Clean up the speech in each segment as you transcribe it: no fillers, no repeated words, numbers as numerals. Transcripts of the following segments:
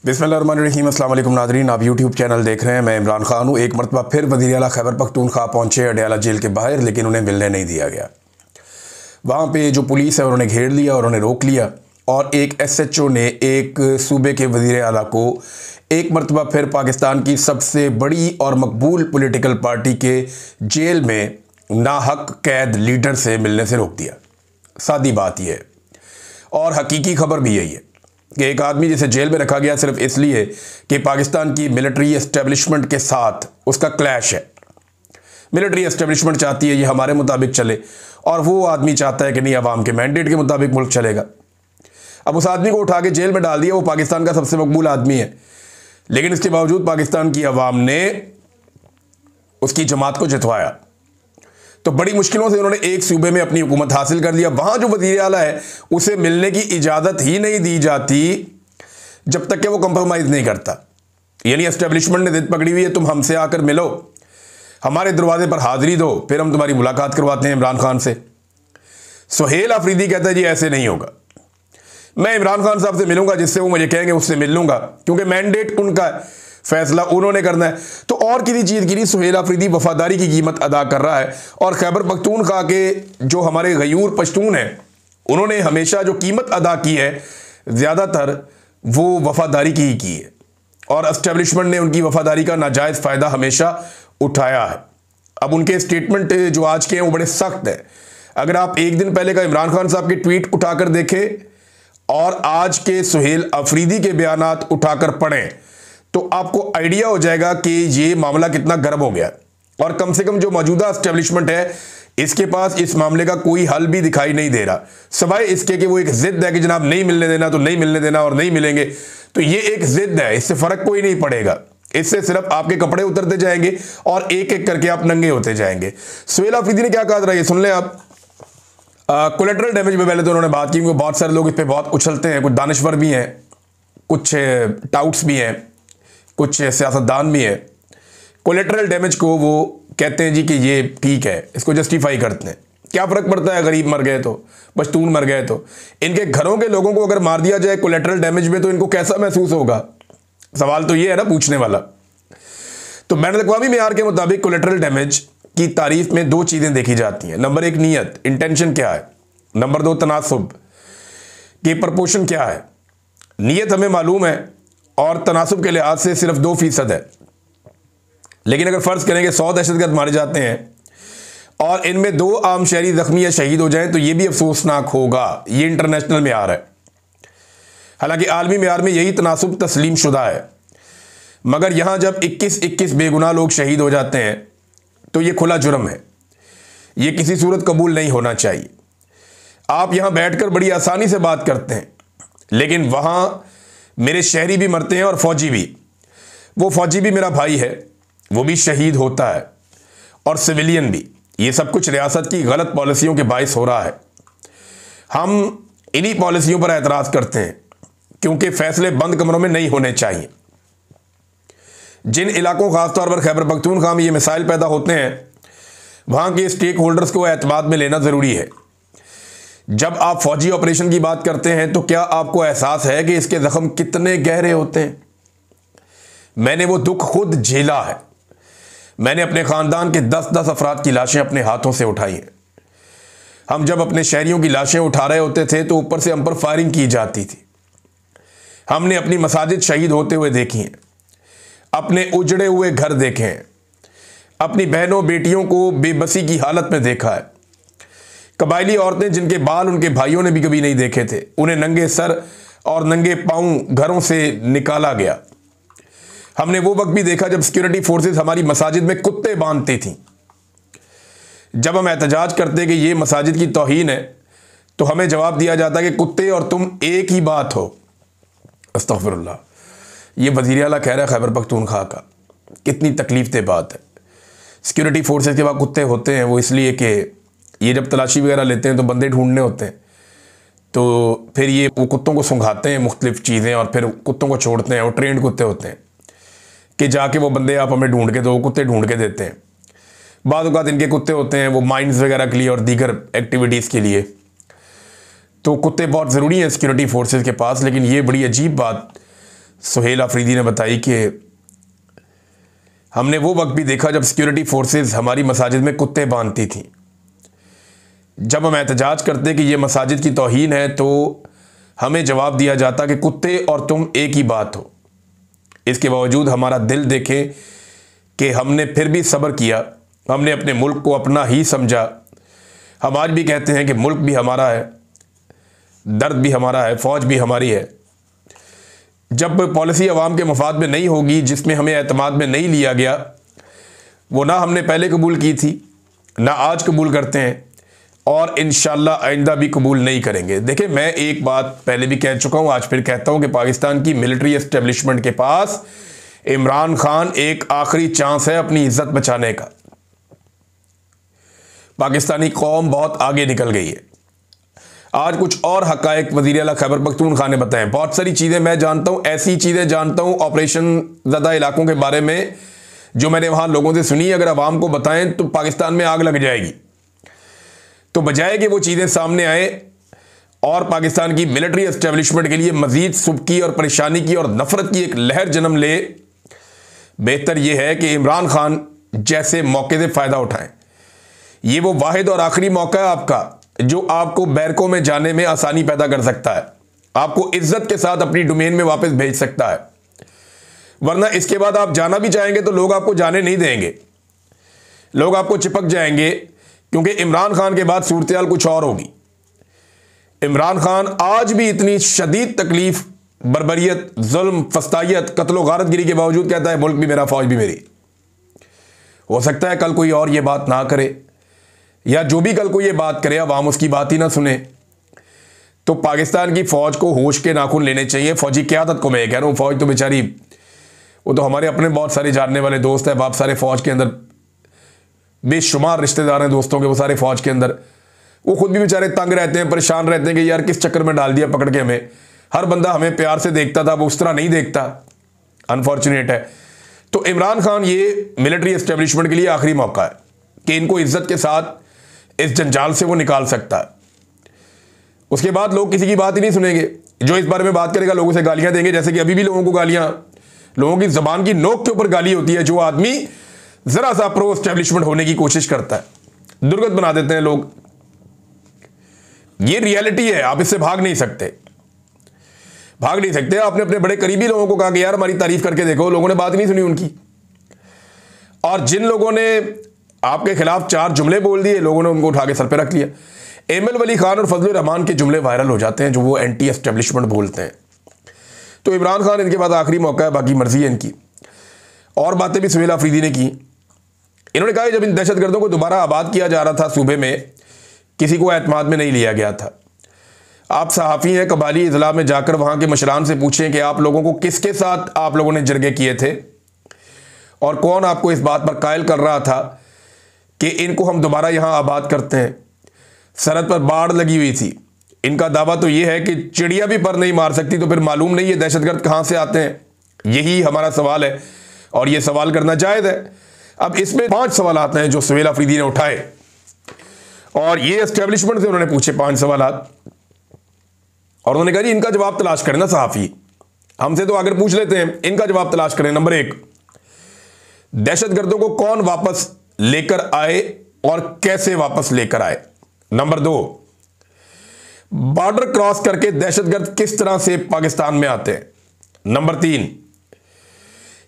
बिस्मिल्लाहिर्रहमानिर्रहीम। अस्सलाम वालेकुम नाज़रीन, आप यूट्यूब चैनल देख रहे हैं। मैं इमरान खान हूँ। एक मरतबा फिर वज़ीर आला खैबर पख्तूनख्वा पहुँचे अडयाला जेल के बाहर, लेकिन उन्हें मिलने नहीं दिया गया। वहाँ पे जो पुलिस है उन्होंने घेर लिया और उन्हें रोक लिया, और एक SHO ने एक सूबे के वज़ीर आला को एक मरतबा फिर पाकिस्तान की सबसे बड़ी और मकबूल पॉलिटिकल पार्टी के जेल में नाहक कैद लीडर से मिलने से रोक दिया। सादी बात यह है, और हकीकी खबर भी यही है कि एक आदमी जिसे जेल में रखा गया सिर्फ इसलिए कि पाकिस्तान की मिलिट्री एस्टेब्लिशमेंट के साथ उसका क्लैश है। मिलिट्री एस्टेब्लिशमेंट चाहती है ये हमारे मुताबिक चले, और वो आदमी चाहता है कि नहीं, अवाम के मैंडेट के मुताबिक मुल्क चलेगा। अब उस आदमी को उठा के जेल में डाल दिया। वो पाकिस्तान का सबसे मकबूल आदमी है, लेकिन इसके बावजूद पाकिस्तान की अवाम ने उसकी जमात को जितवाया। तो बड़ी मुश्किलों से उन्होंने एक सूबे में अपनी हुकूमत हासिल कर लिया। वहाँ जो वज़ीर आला है उसे मिलने की इजाज़त ही नहीं दी जाती जब तक कि वो कंप्रोमाइज़ नहीं करता। यानी एस्टेब्लिशमेंट ने जिद पकड़ी हुई है, तुम हमसे आकर मिलो, हमारे दरवाजे पर हाज़िरी दो, फिर हम तुम्हारी मुलाकात करवाते हैं इमरान खान से। सुहेल अफरीदी कहता है जी ऐसे नहीं होगा, मैं इमरान खान साहब से मिलूंगा, जिससे वो मुझे कहेंगे उससे मिल लूंगा, क्योंकि मैंडेट उनका है, फैसला उन्होंने करना है। तो और किसी चीज़ के लिए सुहेल अफरीदी वफादारी की कीमत अदा कर रहा है, और खैबर पख्तूनख्वा के जो हमारे गयूर पश्तून हैं उन्होंने हमेशा जो कीमत अदा की है ज़्यादातर वो वफादारी की ही की है, और एस्टेब्लिशमेंट ने उनकी वफादारी का नाजायज़ फ़ायदा हमेशा उठाया है। अब उनके स्टेटमेंट जो आज के हैं वो बड़े सख्त हैं। अगर आप एक दिन पहले का इमरान खान साहब के ट्वीट उठाकर देखें और आज के सुहेल अफरीदी के बयानात उठाकर पढ़ें तो आपको आइडिया हो जाएगा कि ये मामला कितना गर्म हो गया। और कम से कम जो मौजूदा एस्टेब्लिशमेंट है इसके पास इस मामले का कोई हल भी दिखाई नहीं दे रहा, सिवाय इसके कि वो एक जिद है कि जनाब नहीं मिलने देना तो नहीं मिलने देना, और नहीं मिलेंगे तो ये एक जिद है, इससे फर्क कोई नहीं पड़ेगा। इससे सिर्फ आपके कपड़े उतरते जाएंगे और एक एक करके आप नंगे होते जाएंगे। सुहेल अफरीदी ने क्या कहा था ये सुन लें आप। कोलेटरल डैमेज में पहले तो उन्होंने बात की, क्योंकि बहुत सारे लोग इस पर बहुत उछलते हैं, कुछ दानिश्वर भी हैं, कुछ टाउट्स भी हैं, कुछ सियासतदान भी हैं। कोलेटरल डैमेज को वो कहते हैं जी कि ये ठीक है, इसको जस्टिफाई करते हैं। क्या फ़र्क पड़ता है गरीब मर गए तो, पश्तून मर गए तो? इनके घरों के लोगों को अगर मार दिया जाए कोलेटरल डैमेज में तो इनको कैसा महसूस होगा? सवाल तो ये है ना पूछने वाला। तो बैनुल अक़वामी मेयार के मुताबिक कोलेटरल डैमेज की तारीफ में दो चीज़ें देखी जाती हैं। नंबर एक नीयत, इंटेंशन क्या है। नंबर दो तनासुब की प्रपोर्शन क्या है। नीयत हमें मालूम है और तनासुब के लिहाज से सिर्फ 2% है, लेकिन अगर फ़र्ज़ करें कि 100 दहशतगर्द मारे जाते हैं और इनमें 2 आम शहरी ज़ख्मी या शहीद हो जाएं तो ये भी अफसोसनाक होगा। ये इंटरनेशनल मेयार है। हालांकि आलमी मेयार में यही तनासुब तस्लीम शुदा है, मगर यहाँ जब 21 बेगुनाह लोग शहीद हो जाते हैं तो ये खुला जुर्म है। ये किसी सूरत कबूल नहीं होना चाहिए। आप यहाँ बैठकर बड़ी आसानी से बात करते हैं, लेकिन वहाँ मेरे शहरी भी मरते हैं और फ़ौजी भी। वो फ़ौजी भी मेरा भाई है, वो भी शहीद होता है, और सिविलियन भी। ये सब कुछ रियासत की गलत पॉलिसियों के बायस हो रहा है। हम इन्हीं पॉलिसियों पर एतराज़ करते हैं, क्योंकि फ़ैसले बंद कमरों में नहीं होने चाहिए। जिन इलाकों ख़ासतौर पर खैबर पख्तूनख्वा में ये मिसाइल पैदा होते हैं वहाँ के स्टेक होल्डर्स को एतमाद में लेना ज़रूरी है। जब आप फौजी ऑपरेशन की बात करते हैं तो क्या आपको एहसास है कि इसके ज़ख्म कितने गहरे होते हैं? मैंने वो दुख खुद झेला है। मैंने अपने ख़ानदान के 10-10 अफराद की लाशें अपने हाथों से उठाई हैं। हम जब अपने शहरियों की लाशें उठा रहे होते थे तो ऊपर से हम पर फायरिंग की जाती थी। हमने अपनी मसाजिद शहीद होते हुए देखी हैं, अपने उजड़े हुए घर देखे हैं, अपनी बहनों बेटियों को बेबसी की हालत में देखा है। कबायली औरतें जिनके बाल उनके भाइयों ने भी कभी नहीं देखे थे, उन्हें नंगे सर और नंगे पाँव घरों से निकाला गया। हमने वो वक्त भी देखा जब सिक्योरिटी फोर्सेस हमारी मसाजिद में कुत्ते बांधती थीं। जब हम एहतजाज करते कि ये मसाजिद की तौहीन है तो हमें जवाब दिया जाता कि कुत्ते और तुम एक ही बात हो। अस्तग़फिरुल्लाह। ये वज़ीर आला कह रहा है खैबर पख्तूनख्वा का। कितनी तकलीफ दे बात है। सिक्योरिटी फोर्सेस के पास कुत्ते होते हैं वो इसलिए कि ये जब तलाशी वगैरह लेते हैं तो बंदे ढूंढने होते हैं, तो फिर ये वो कुत्तों को सुंघाते हैं मुख्तलिफ चीज़ें और फिर कुत्तों को छोड़ते हैं। और ट्रेंड कुत्ते होते हैं कि जाके वो बंदे आप हमें ढूंढ के दो, कुत्ते ढूंढ के देते हैं। बाद औक़ात इनके कुत्ते होते हैं वो माइंस वगैरह के लिए और दीगर एक्टिविटीज़ के लिए। तो कुत्ते बहुत ज़रूरी हैं सिक्योरिटी फोर्सेस के पास। लेकिन ये बड़ी अजीब बात सुहेल अफरीदी ने बताई कि हमने वो वक्त भी देखा जब सिक्योरिटी फोर्सेस हमारी मसाजिद में कुत्ते बांधती थीं। जब हम एहतजाज करते कि ये मसाजिद की तौहीन है तो हमें जवाब दिया जाता कि कुत्ते और तुम एक ही बात हो। इसके बावजूद हमारा दिल देखें कि हमने फिर भी सब्र किया, हमने अपने मुल्क को अपना ही समझा। हम आज भी कहते हैं कि मुल्क भी हमारा है, दर्द भी हमारा है, फ़ौज भी हमारी है। जब पॉलिसी अवाम के मफाद में नहीं होगी, जिसमें हमें एतमाद में नहीं लिया गया, वो ना हमने पहले कबूल की थी, ना आज कबूल करते हैं और इंशाअल्लाह आइंदा भी कबूल नहीं करेंगे। देखिए, मैं एक बात पहले भी कह चुका हूँ, आज फिर कहता हूँ कि पाकिस्तान की मिलिट्री एस्टेब्लिशमेंट के पास इमरान खान एक आखिरी चांस है अपनी इज्जत बचाने का। पाकिस्तानी कौम बहुत आगे निकल गई है। आज कुछ और हकायक वज़ीर आला खैबर पख्तूनख्वा ने बताएं। बहुत सारी चीज़ें मैं जानता हूँ, ऐसी चीज़ें जानता हूँ ऑपरेशन ज़दा इलाकों के बारे में जो मैंने वहाँ लोगों से सुनी। अगर आवाम को बताएं तो पाकिस्तान में आग लग जाएगी। तो बजाय कि वो चीज़ें सामने आए और पाकिस्तान की मिलिट्री एस्टेब्लिशमेंट के लिए मज़ीद सुबकी और परेशानी की और नफ़रत की एक लहर जन्म ले, बेहतर यह है कि इमरान खान जैसे मौके से फ़ायदा उठाएं। ये वो वाहिद और आखिरी मौका है आपका जो आपको बैरकों में जाने में आसानी पैदा कर सकता है, आपको इज्जत के साथ अपनी डोमेन में वापस भेज सकता है। वरना इसके बाद आप जाना भी चाहेंगे तो लोग आपको जाने नहीं देंगे, लोग आपको चिपक जाएंगे, क्योंकि इमरान खान के बाद सूरत-ए-हाल कुछ और होगी। इमरान खान आज भी इतनी शदीद तकलीफ, बर्बरियत, जुल्म, फस्तायत, कत्लो गारतगिरी के बावजूद कहता है मुल्क भी मेरा, फौज भी मेरी। हो सकता है कल कोई और ये बात ना करे, या जो भी कल को ये बात करे अवाम उसकी बात ही ना सुने। तो पाकिस्तान की फ़ौज को होश के नाखून लेने चाहिए। फ़ौजी क़यादत को मैं कह रहा हूँ, फ़ौज तो बेचारी, वो तो हमारे अपने बहुत सारे जानने वाले दोस्त हैं, बाप सारे फ़ौज के अंदर, बेशुमार रिश्तेदार हैं दोस्तों के वो सारे फ़ौज के अंदर। वो खुद भी बेचारे तंग रहते हैं, परेशान रहते हैं कि यार किस चक्कर में डाल दिया पकड़ के हमें। हर बंदा हमें प्यार से देखता था, वो उस तरह नहीं देखता, अनफॉर्चुनेट है। तो इमरान खान ये मिलिट्री एस्टेब्लिशमेंट के लिए आखिरी मौका है कि इनको इज्जत के साथ इस जंजाल से वो निकाल सकता है। उसके बाद लोग किसी की बात ही नहीं सुनेंगे। जो इस बारे में बात करेगा लोगों से गालियां देंगे, जैसे कि अभी भी लोगों को गालियां, लोगों की जबान की नोक के ऊपर गाली होती है। जो आदमी जरा सा प्रो एस्टेब्लिशमेंट होने की कोशिश करता है, दुर्गत बना देते हैं लोग। ये रियलिटी है, आप इससे भाग नहीं सकते, भाग नहीं सकते। आपने अपने बड़े करीबी लोगों को कहा कि यार हमारी तारीफ करके देखो, लोगों ने बात नहीं सुनी उनकी। और जिन लोगों ने आपके खिलाफ 4 जुमले बोल दिए, लोगों ने उनको उठा के सर पे रख लिया। एमएल वली खान और फजलुर रहमान के जुमले वायरल हो जाते हैं जो वो एंटी एस्टेब्लिशमेंट बोलते हैं। तो इमरान खान इनके बाद आखिरी मौका है, बाकी मर्जी है इनकी। और बातें भी सुहेल अफरीदी ने की। इन्होंने कहा जब इन दहशतगर्दों को दोबारा आबाद किया जा रहा था सूबे में, किसी को एतमाद में नहीं लिया गया था। आप सहाफ़ी हैं, कबाली इजला में जाकर वहाँ के मशरान से पूछें कि आप लोगों को किसके साथ आप लोगों ने जरगे किए थे और कौन आपको इस बात पर कायल कर रहा था कि इनको हम दोबारा यहाँ आबाद करते हैं। सरहद पर बाढ़ लगी हुई थी। इनका दावा तो ये है कि चिड़िया भी पर नहीं मार सकती, तो फिर मालूम नहीं ये दहशतगर्द कहाँ से आते हैं। यही हमारा सवाल है और ये सवाल करना जायज़ है। अब इसमें 5 सवाल आते हैं जो सुहेल अफरीदी ने उठाए और ये एस्टेब्लिशमेंट से उन्होंने पूछे 5 सवाल और उन्होंने कहा जी इनका जवाब तलाश करें ना सहाफ़ी, हमसे तो अगर पूछ लेते हैं, इनका जवाब तलाश करें। नंबर 1, दहशतगर्दों को कौन वापस लेकर आए और कैसे वापस लेकर आए। नंबर 2, बॉर्डर क्रॉस करके दहशतगर्द किस तरह से पाकिस्तान में आते हैं। नंबर 3,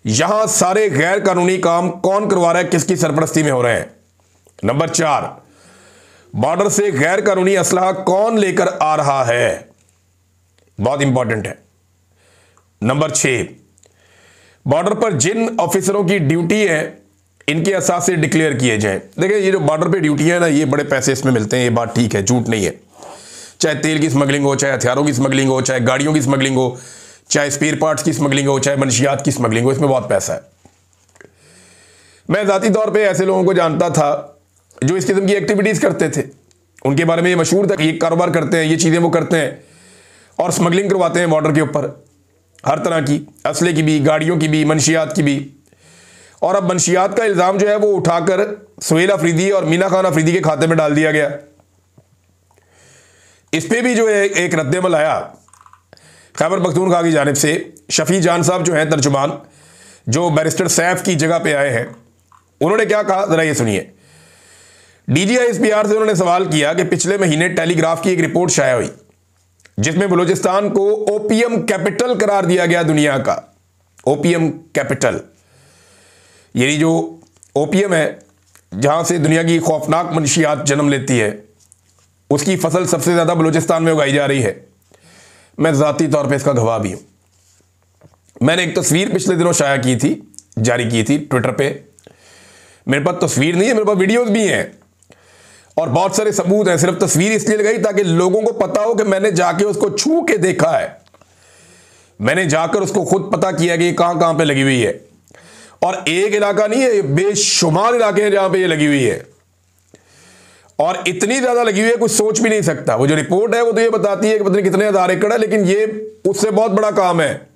यहां सारे गैर कानूनी काम कौन करवा रहा है, किसकी सरपरस्ती में हो रहे हैं। नंबर 4, बॉर्डर से गैर कानूनी असलहा कौन लेकर आ रहा है, बहुत इंपॉर्टेंट है। नंबर 6, बॉर्डर पर जिन ऑफिसरों की ड्यूटी है इनके असास से डिक्लेयर किए जाएं। देखिए ये जो बॉर्डर पे ड्यूटी है ना, ये बड़े पैसे इसमें मिलते हैं, ये बात ठीक है, झूठ नहीं है। चाहे तेल की स्मगलिंग हो, चाहे हथियारों की स्मगलिंग हो, चाहे गाड़ियों की स्मगलिंग हो, चाहे स्पेयर पार्ट्स की स्मगलिंग हो, चाहे मनशियात की स्मगलिंग हो, इसमें बहुत पैसा है। मैं ज़ाती तौर पर ऐसे लोगों को जानता था जो इस किस्म की एक्टिविटीज़ करते थे। उनके बारे में ये मशहूर था कि ये कारोबार करते हैं, ये चीज़ें वो करते हैं और स्मगलिंग करवाते हैं बॉर्डर के ऊपर, हर तरह की, असले की भी, गाड़ियों की भी, मनशियात की भी। और अब मनशियात का इल्ज़ाम जो है वो उठाकर सुहेल अफरीदी और मीना खान अफरीदी के खाते में डाल दिया गया। इस पर भी जो है एक रद्देमल आया। खैबर पख्तूनख्वा की जानिब से शफी जान साहब जो हैं तर्जुमान, जो बैरिस्टर सैफ की जगह पे आए हैं, उन्होंने क्या कहा ज़रा ये सुनिए। DGISPR से उन्होंने सवाल किया कि पिछले महीने टेलीग्राफ की एक रिपोर्ट शाया हुई जिसमें बलूचिस्तान को ओपीएम कैपिटल करार दिया गया दुनिया का। ओपीएम कैपिटल यानी जो ओपीएम है, जहां से दुनिया की खौफनाक मंशियात जन्म लेती है, उसकी फसल सबसे ज़्यादा बलूचिस्तान में उगाई जा रही है। मैं ज़ाती तौर पे इसका गवाह भी हूं। मैंने एक तस्वीर पिछले दिनों शाया की थी, जारी की थी ट्विटर पे। मेरे पास तस्वीर नहीं है, मेरे पास वीडियोस भी हैं और बहुत सारे सबूत हैं। सिर्फ तस्वीर इसलिए लगाई ताकि लोगों को पता हो कि मैंने जाके उसको छू के देखा है, मैंने जाकर उसको खुद पता किया कि ये कहां कहां पे लगी हुई है। और एक इलाका नहीं है, ये बेशुमार इलाके हैं जहां पे ये लगी हुई है, और इतनी ज्यादा लगी हुई है कुछ सोच भी नहीं सकता। वो जो रिपोर्ट है वो तो ये बताती है कि पता नहीं कितने हजार एकड़ है, लेकिन ये उससे बहुत बड़ा काम है।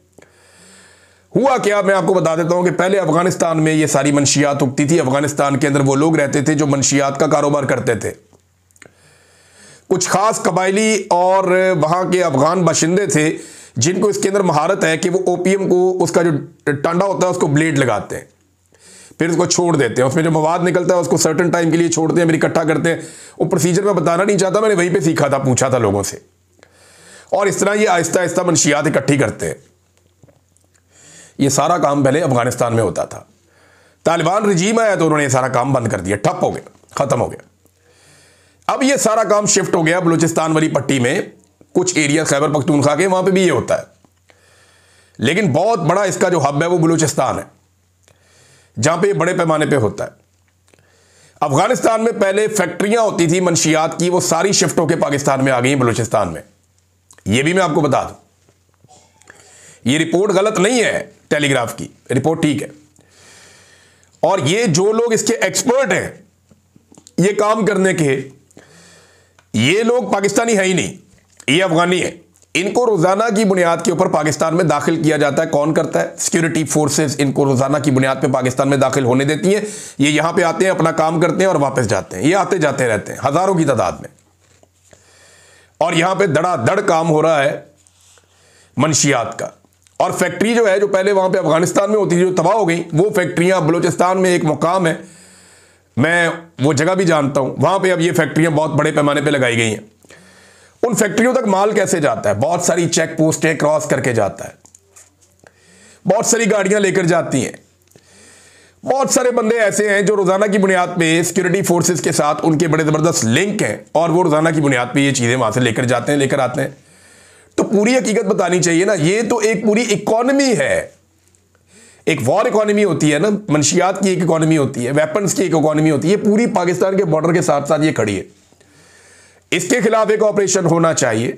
हुआ क्या, मैं आपको बता देता हूं कि पहले अफगानिस्तान में ये सारी मंशियात उगती थी। अफगानिस्तान के अंदर वो लोग रहते थे जो मंशियात का कारोबार करते थे। कुछ खास कबायली और वहां के अफगान बाशिंदे थे जिनको इसके अंदर महारत है कि वो ओपीएम को, उसका जो टांडा होता है उसको ब्लेड लगाते हैं, फिर उसको छोड़ देते हैं। उसमें जो मवाद निकलता है उसको सर्टेन टाइम के लिए छोड़ते हैं, फिर इकट्ठा करते हैं। वो प्रोसीजर मैं बताना नहीं चाहता, मैंने वहीं पे सीखा था, पूछा था लोगों से। और इस तरह ये आहिस्ता आहिस्ता मंशियात इकट्ठी करते हैं। ये सारा काम पहले अफगानिस्तान में होता था। तालिबान रजीम आया तो उन्होंने ये सारा काम बंद कर दिया, ठप हो गया, खत्म हो गया। अब ये सारा काम शिफ्ट हो गया बलूचिस्तान वाली पट्टी में, कुछ एरिया खैबर पख्तूनख्वा के, वहां पे भी ये होता है। लेकिन बहुत बड़ा इसका जो हब है वो बलूचिस्तान है, जहां पे ये बड़े पैमाने पे होता है। अफगानिस्तान में पहले फैक्ट्रियां होती थी मंशियात की, वो सारी शिफ्ट होकर पाकिस्तान में आ गई बलूचिस्तान में। ये भी मैं आपको बता दूं, ये रिपोर्ट गलत नहीं है, टेलीग्राफ की रिपोर्ट ठीक है। और ये जो लोग इसके एक्सपर्ट हैं ये काम करने के, ये लोग पाकिस्तानी है ही नहीं, ये अफगानी है। इनको रोजाना की बुनियाद के ऊपर पाकिस्तान में दाखिल किया जाता है। कौन करता है? सिक्योरिटी फोर्सेस इनको रोजाना की बुनियाद पे पाकिस्तान में दाखिल होने देती है। ये यहां पे आते हैं, अपना काम करते हैं और वापस जाते हैं। ये आते जाते रहते हैं हजारों की तादाद में, और यहां पे धड़ाधड़ काम हो रहा है मंशियात का। और फैक्ट्री जो है, जो पहले वहां पे अफगानिस्तान में होती थी, जो तबाह हो गई, वो फैक्ट्रियां बलूचिस्तान में एक मुकाम है, मैं वो जगह भी जानता हूं, वहां पे अब ये फैक्ट्रियां बहुत बड़े पैमाने पे लगाई गई हैं। उन फैक्ट्रियों तक माल कैसे जाता है? बहुत सारी चेक पोस्टें क्रॉस करके जाता है, बहुत सारी गाड़ियां लेकर जाती हैं। बहुत सारे बंदे ऐसे हैं जो रोजाना की बुनियाद पे सिक्योरिटी फोर्सेस के साथ उनके बड़े जबरदस्त लिंक हैं, और वो रोजाना की बुनियाद पे ये चीजें वहां से लेकर जाते हैं, लेकर आते हैं। तो पूरी हकीकत बतानी चाहिए ना, ये तो एक पूरी इकोनॉमी है। एक वॉर इकोनॉमी होती है ना, मंशियात की एक इकोनॉमी होती है, वेपन्स की एक इकोनॉमी होती है। पूरी पाकिस्तान के बॉर्डर के साथ साथ ये खड़ी है। इसके खिलाफ एक ऑपरेशन होना चाहिए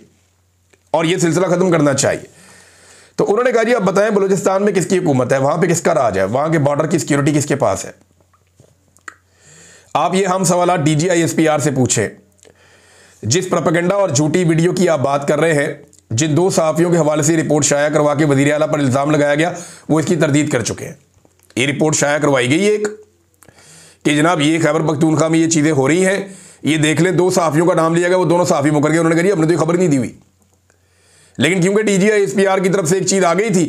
और ये सिलसिला खत्म करना चाहिए। तो उन्होंने कहा जी अब बताएं बलूचिस्तान में किसकी हुकूमत है, वहां पे किसका राज है, वहां के बॉर्डर की सिक्योरिटी किसके पास है? आप ये हम सवाल DGISPR से पूछे। जिस प्रोपेगेंडा और झूठी वीडियो की आप बात कर रहे हैं, जिन 2 सहाफियों के हवाले से रिपोर्ट शाया करवा के वजीर आला पर इल्जाम लगाया गया, वो इसकी तरदीद कर चुके हैं। ये रिपोर्ट शाया करवाई गई एक कि जनाब ये खैबर पख्तूनख्वा में ये चीजें हो रही हैं, ये देख लें। 2 सहाफियों का नाम लिया गया, वो दोनों सहाफी मुकर गए। उन्होंने कहा हमने तो खबर नहीं दी हुई। लेकिन क्योंकि DGISPR की तरफ से एक चीज आ गई थी,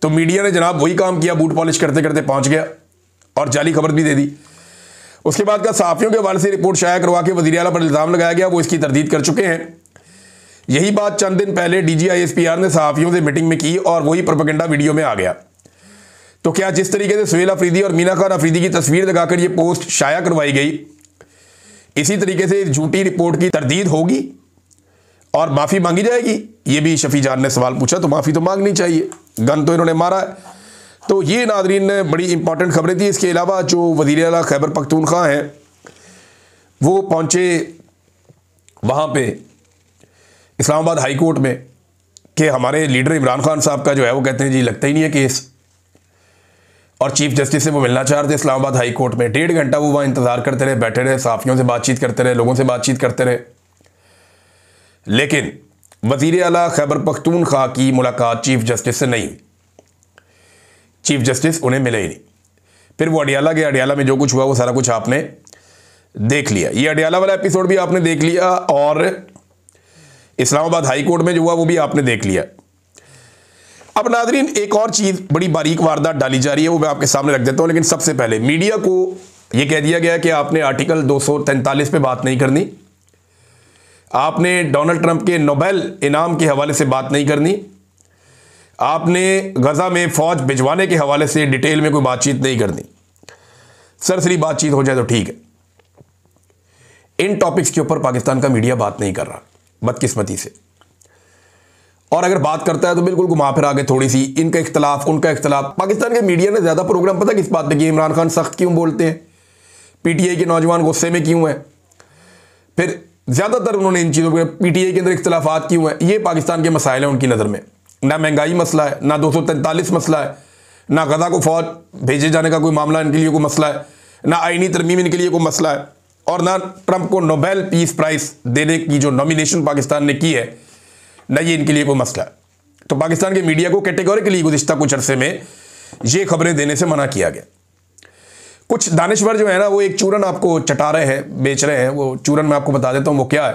तो मीडिया ने जनाब वही काम किया, बूट पॉलिश करते करते पहुंच गया और जाली खबर भी दे दी। उसके बाद का सहाफियों के हवाले से रिपोर्ट शाया करवा के वजीर आला पर इल्जाम लगाया गया, वो इसकी तरदीद कर चुके हैं। यही बात चंद दिन पहले DGISPR ने सहाफियों से मीटिंग में की और वही प्रोपेगेंडा वीडियो में आ गया। तो क्या जिस तरीके से सुहेल अफरीदी और मीना खान अफरीदी की तस्वीर लगाकर ये पोस्ट शाया करवाई गई, इसी तरीके से इस झूठी रिपोर्ट की तरदीद होगी और माफी मांगी जाएगी? ये भी शफी जान ने सवाल पूछा। तो माफी तो मांगनी चाहिए, गन तो इन्होंने मारा है। तो ये नादरीन बड़ी इंपॉर्टेंट खबरें थी। इसके अलावा जो वज़ीर आला खैबर पख्तूनख्वा हैं वो पहुंचे वहां पे इस्लामाबाद हाई कोर्ट में कि हमारे लीडर इमरान खान साहब का जो है वो कहते हैं जी लगता ही नहीं है केस, और चीफ जस्टिस से वो मिलना चाह रहे थे इस्लामाबाद हाई कोर्ट में। 1.5 घंटा वो वहाँ इंतज़ार करते रहे, बैठे रहे, सहाफ़ियों से बातचीत करते रहे, लोगों से बातचीत करते रहे। लेकिन वज़ीर आला खैबर पख्तूनख्वा की मुलाकात चीफ जस्टिस से नहीं हुई। चीफ जस्टिस उन्हें मिले ही नहीं। फिर वो अडियाला गए, अडियाला में जो कुछ हुआ वो सारा कुछ आपने देख लिया। ये अडियाला वाला एपिसोड भी आपने देख लिया और इस्लामाबाद हाई कोर्ट में जो हुआ वो भी आपने देख लिया। अब नाजरीन एक और चीज बड़ी बारीक वारदात डाली जा रही है, वो मैं आपके सामने रख देता हूं। लेकिन सबसे पहले मीडिया को यह कह दिया गया कि आपने आर्टिकल 243 पे बात नहीं करनी, आपने डोनाल्ड ट्रंप के नोबेल इनाम के हवाले से बात नहीं करनी, आपने गजा में फौज भिजवाने के हवाले से डिटेल में कोई बातचीत नहीं करनी। सरसरी बातचीत हो जाए तो ठीक है। इन टॉपिक्स के ऊपर पाकिस्तान का मीडिया बात नहीं कर रहा, बदकिस्मती से। और अगर बात करता है तो बिल्कुल घुमा फिरा के थोड़ी सी इनका इख्तलाफ उनका इख्तलाफ। पाकिस्तान के मीडिया ने ज्यादा प्रोग्राम पता किस बात पे किया, इमरान खान सख्त क्यों बोलते हैं, पीटीआई के नौजवान गुस्से में क्यों है, फिर ज्यादातर उन्होंने इन चीजों पर पीटीआई के अंदर इख्तलाफात क्यों है। ये पाकिस्तान के मसाइल हैं उनकी नजर में। ना महंगाई मसला है, ना 243 मसला है, ना गजा को फौज भेजे जाने का कोई मामला इनके लिए कोई मसला है, ना आईनी तरमीम इनके लिए कोई मसला है, और ना ट्रंप को नोबेल पीस प्राइज देने की जो नॉमिनेशन पाकिस्तान ने की है, ना ये इनके लिए कोई मसला है। तो पाकिस्तान के मीडिया को कैटेगोरिकली गुज़िश्ता कुछ अरसे में ये खबरें देने से मना किया गया। कुछ दानिश्वर जो है ना, वो एक चूरन आपको चटा रहे हैं, बेच रहे हैं। वो चूरन मैं आपको बता देता हूँ वो क्या है।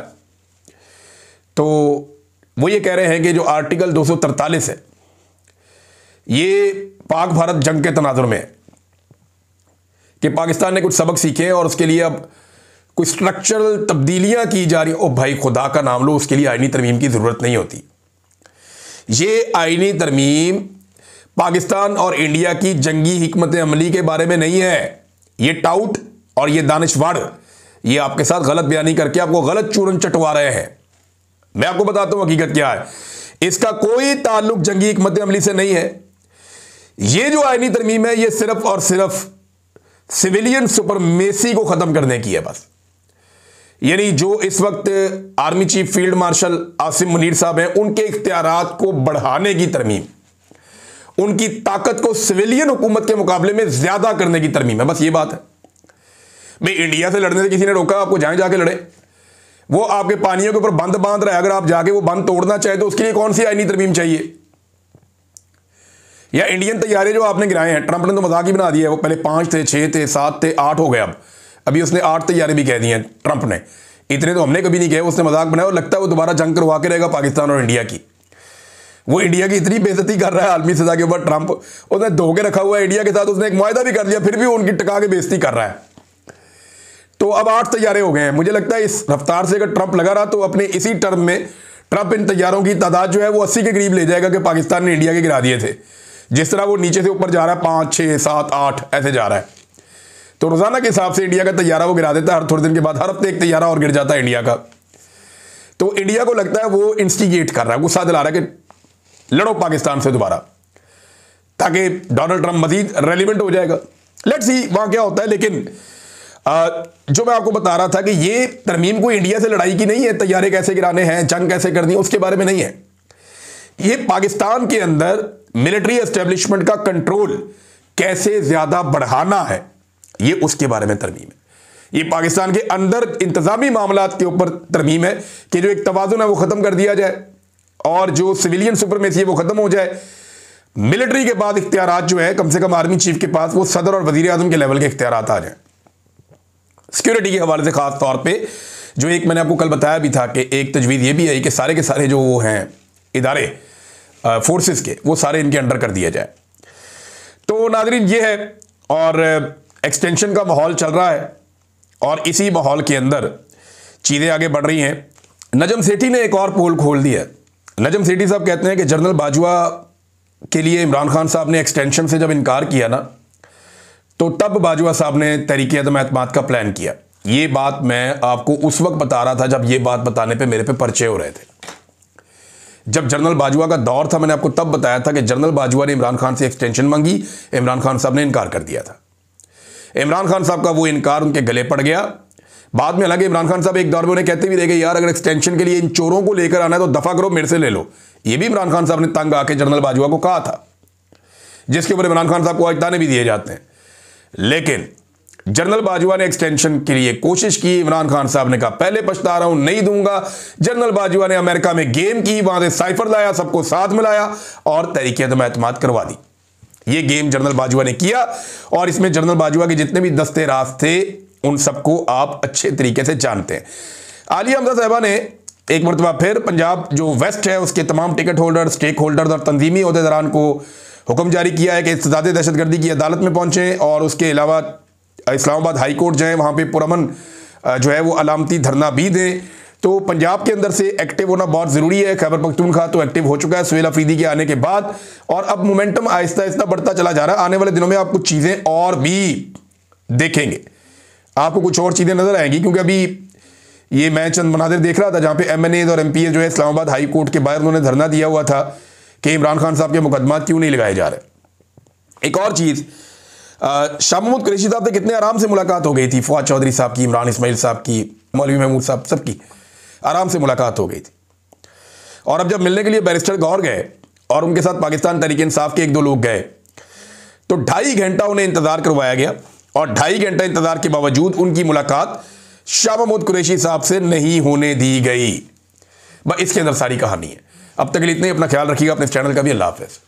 तो वो ये कह रहे हैं कि जो आर्टिकल 243 है ये पाक भारत जंग के तनाजुर में है कि पाकिस्तान ने कुछ सबक सीखे हैं और उसके लिए अब कुछ स्ट्रक्चरल तब्दीलियां की जा रही। ओ भाई खुदा का नाम लो, उसके लिए आईनी तरमीम की जरूरत नहीं होती। ये आईनी तरमीम पाकिस्तान और इंडिया की जंगी हिकमत अमली के बारे में नहीं है। ये टाउट और ये दानिशवाड़ ये आपके साथ गलत बयानी करके आपको गलत चूरन चटवा रहे हैं। मैं आपको बताता हूं हकीकत क्या है। इसका कोई ताल्लुक जंगी हिकमत अमली से नहीं है। ये जो आईनी तरमीम है ये सिर्फ और सिर्फ सिविलियन सुपरमेसी को खत्म करने की है बस। यानी जो इस वक्त army chief field marshal Asim Munir साहब हैं, उनके इख्तियारात को बढ़ाने की तरमीम, उनकी ताकत को सिविलियन हुकूमत के मुकाबले में ज्यादा करने की तरमीम है, बस ये बात है। भाई इंडिया से लड़ने से किसी ने रोका आपको, जाके लड़े। वो आपके पानियों के ऊपर बंद बांध रहा है, अगर आप जाके वो बंद तोड़ना चाहे तो उसके लिए कौन सी आईनी तरमीम चाहिए। या इंडियन तैयारे जो आपने गिराए हैं, ट्रंप ने तो मजाक ही बना दिया है। वो पहले 5 थे, 6 थे, 7 थे, 8 हो गए। अब अभी उसने 8 तैयारे भी कह दिए हैं ट्रंप ने। इतने तो हमने कभी नहीं कहे, उसने मजाक बनाया और लगता है वो दोबारा जंग करवा के रहेगा पाकिस्तान और इंडिया की। वो इंडिया की इतनी बेइज्जती कर रहा है आलमी सतह के ऊपर ट्रंप, उसने धो के रखा हुआ है इंडिया के साथ। उसने एक मुआहदा भी कर लिया, फिर भी उनकी टका के बेइज्जती कर रहा है। तो अब 8 तैयारे हो गए हैं। मुझे लगता है इस रफ्तार से अगर ट्रंप लगा रहा तो अपने इसी टर्म में ट्रंप इन तैयारों की तादाद जो है वो 80 के करीब ले जाएगा कि पाकिस्तान ने इंडिया के गिरा दिए थे। जिस तरह वो नीचे से ऊपर जा रहा है, 5, 6, 7, 8 ऐसे जा रहा है। तो रोजाना के हिसाब से इंडिया का तैयारा वो गिरा देता है। हर थोड़े दिन के बाद हर हफ्ते एक तैयारा और गिर जाता है इंडिया का। तो इंडिया को लगता है वो इंस्टिगेट कर रहा है, गुस्सा दिला रहा है कि लड़ो पाकिस्तान से दोबारा, ताकि डोनाल्ड ट्रंप मजीद रेलिवेंट हो जाएगा। लेट्स सी वहां क्या होता है। लेकिन जो मैं आपको बता रहा था कि ये तरमीम कोई इंडिया से लड़ाई की नहीं है, तैयारे कैसे गिराने हैं, जंग कैसे करनी है, उसके बारे में नहीं है। ये पाकिस्तान के अंदर मिलिट्री एस्टेब्लिशमेंट का कंट्रोल कैसे ज्यादा बढ़ाना है, ये उसके बारे में तरमीम है। ये पाकिस्तान के अंदर इंतजामी मामलात के ऊपर तरमीम है कि जो एक तवाज़ुन है वो खत्म कर दिया जाए और जो सिविलियन सुपरमेसी है वो खत्म हो जाए। मिलिट्री के बाद इख्तियारात जो है कम से कम आर्मी चीफ के पास वो सदर और वजीर आजम के लेवल के इख्तियारात आ जाए। सिक्योरिटी के हवाले से खास तौर पे जो एक मैंने आपको कल बताया भी था कि एक तजवीज़ ये भी है कि सारे के सारे जो वो हैं इदारे फोर्सेस के, वो सारे इनके अंडर कर दिया जाए। तो नाज़रीन ये है, और एक्सटेंशन का माहौल चल रहा है और इसी माहौल के अंदर चीज़ें आगे बढ़ रही हैं। नजम सेठी ने एक और पोल खोल दिया है। नजम सेठी साहब कहते हैं कि जनरल बाजवा के लिए इमरान खान साहब ने एक्सटेंशन से जब इनकार किया ना, तो तब बाजवा साहब ने तहरीक अदम एतमाद का प्लान किया। ये बात मैं आपको उस वक्त बता रहा था जब ये बात बताने पे मेरे पे पर्चे हो रहे थे। जब जनरल बाजवा का दौर था मैंने आपको तब बताया था कि जनरल बाजवा ने इमरान खान से एक्सटेंशन मांगी, इमरान खान साहब ने इनकार कर दिया था। इमरान खान साहब का वो इनकार उनके गले पड़ गया। बाद में हालांकि इमरान खान साहब एक दौर में उन्हें कहते भी रहे कि यार अगर एक्सटेंशन के लिए इन चोरों को लेकर आना है तो दफा करो, मेरे से ले लो। ये भी इमरान खान साहब ने तंग आके जनरल बाजवा को कहा था, जिसके ऊपर इमरान खान साहब को आज ताने भी दिए जाते हैं। लेकिन जनरल बाजवा ने एक्सटेंशन के लिए कोशिश की, इमरान खान साहब ने कहा पहले पछता रहा हूं, नहीं दूंगा। जनरल बाजवा ने अमेरिका में गेम की, वहां से साइफर लाया, सबको साथ मिलाया और तहरीक अदम एतमाद करवा दी। ये गेम जनरल बाजवा ने किया और इसमें जनरल बाजवा के जितने भी दस्ते राज थे उन सबको आप अच्छे तरीके से जानते हैं। आलिया हमजा साहबा ने एक मरतबा फिर पंजाब जो वेस्ट है उसके तमाम टिकट होल्डर, स्टेक होल्डर्स और तंजीमी अहदेदारान को हुक्म जारी किया है कि इस्तेदाद दहशतगर्दी की अदालत में पहुँचें और उसके अलावा इस्लामाबाद हाई कोर्ट जाएँ, वहाँ पर पुरअमन जो है वो अलामती धरना भी दें। तो पंजाब के अंदर से एक्टिव होना बहुत ज़रूरी है। खैबर पख्तूनख्वा तो एक्टिव हो चुका है सुहेल अफरीदी के आने के बाद, और अब मोमेंटम आहिस्ता आहिस्ता बढ़ता चला जा रहा है। आने वाले दिनों में आप कुछ चीज़ें और भी देखेंगे, आपको कुछ और चीज़ें नजर आएंगी, क्योंकि अभी ये मैं चंद मनाजिर देख रहा था जहाँ पे MNAs और MPs जो है इस्लामाबाद हाई कोर्ट के बाहर उन्होंने धरना दिया हुआ था कि इमरान खान साहब के मुकदमा क्यों नहीं लगाए जा रहे। एक और चीज़, शाह महमूद कुरैशी साहब से कितने आराम से मुलाकात हो गई थी, फवाद चौधरी साहब की, इमरान इस्माइल साहब की, मौलवी महमूद साहब, सबकी आराम से मुलाकात हो गई थी। और अब जब मिलने के लिए बैरिस्टर गौहर गए और उनके साथ पाकिस्तान तहरीक इंसाफ के 1-2 लोग गए, तो 2.5 घंटा उन्हें इंतजार करवाया गया, और 2.5 घंटा इंतजार के बावजूद उनकी मुलाकात शाह महमूद कुरैशी साहब से नहीं होने दी गई। बस इसके अंदर सारी कहानी है। अब तक के लिए इतना ही। अपना ख्याल रखिएगा, अपने चैनल का भी। अल्लाह हाफ़िज़।